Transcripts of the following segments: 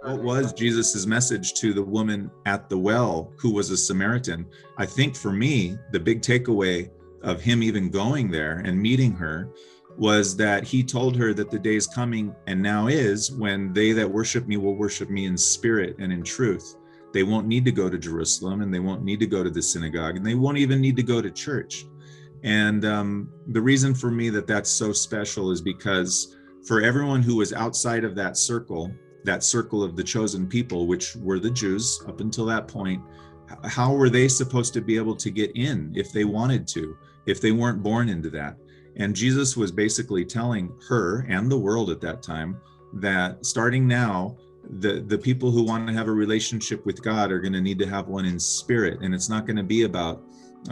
What was Jesus's message to the woman at the well who was a Samaritan? I think for me, the big takeaway of him even going there and meeting her was that he told her that the day is coming and now is when they that worship me will worship me in spirit and in truth. They won't need to go to Jerusalem, and they won't need to go to the synagogue, and they won't even need to go to church. And the reason for me that that's so special is because for everyone who was outside of that circle of the chosen people, which were the Jews up until that point, how were they supposed to be able to get in if they wanted to, if they weren't born into that? And Jesus was basically telling her and the world at that time that starting now, the people who want to have a relationship with God are going to need to have one in spirit. And it's not going to be about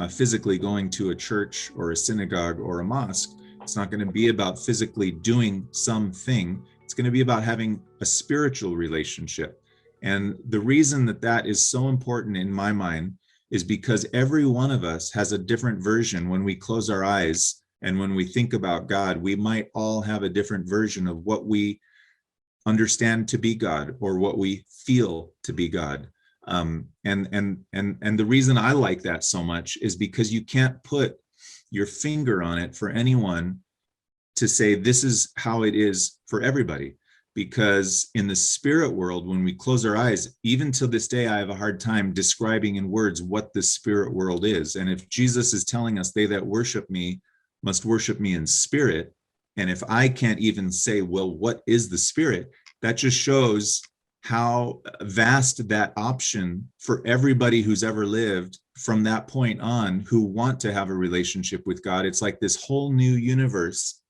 physically going to a church or a synagogue or a mosque. It's not going to be about physically doing something. It's going to be about having a spiritual relationship. And the reason that that is so important in my mind is because every one of us has a different version. When we close our eyes and when we think about God, we might all have a different version of what we understand to be God or what we feel to be God. And the reason I like that so much is because you can't put your finger on it for anyone to say this is how it is for everybody. Because in the spirit world, when we close our eyes, even to this day, I have a hard time describing in words what the spirit world is. And if Jesus is telling us they that worship me must worship me in spirit, and if I can't even say, well, what is the spirit? That just shows how vast that option for everybody who's ever lived from that point on who want to have a relationship with God. It's like this whole new universe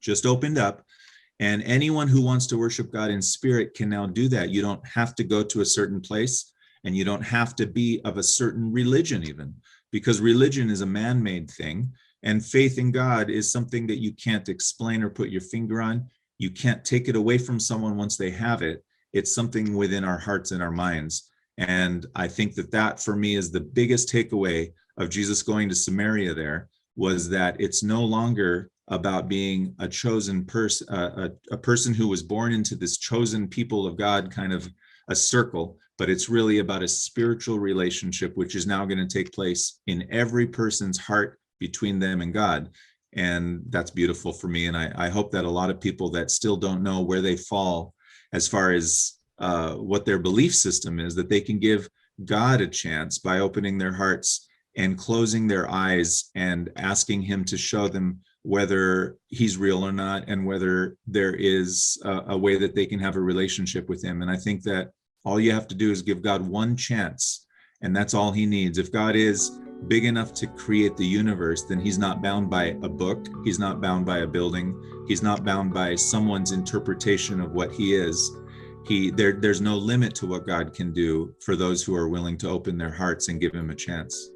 just opened up, and anyone who wants to worship God in spirit can now do that. You don't have to go to a certain place, and you don't have to be of a certain religion even, because religion is a man-made thing, and faith in God is something that you can't explain or put your finger on. You can't take it away from someone once they have it. It's something within our hearts and our minds. And I think that that for me is the biggest takeaway of Jesus going to Samaria there, was that it's no longer about being a chosen person, a person who was born into this chosen people of God, kind of a circle, but it's really about a spiritual relationship, which is now going to take place in every person's heart between them and God. And that's beautiful for me. And I hope that a lot of people that still don't know where they fall as far as what their belief system is, that they can give God a chance by opening their hearts and closing their eyes and asking him to show them whether he's real or not, and whether there is a way that they can have a relationship with him. And I think that all you have to do is give God one chance, and that's all he needs. If God is big enough to create the universe, then he's not bound by a book. He's not bound by a building. He's not bound by someone's interpretation of what he is. There's no limit to what God can do for those who are willing to open their hearts and give him a chance.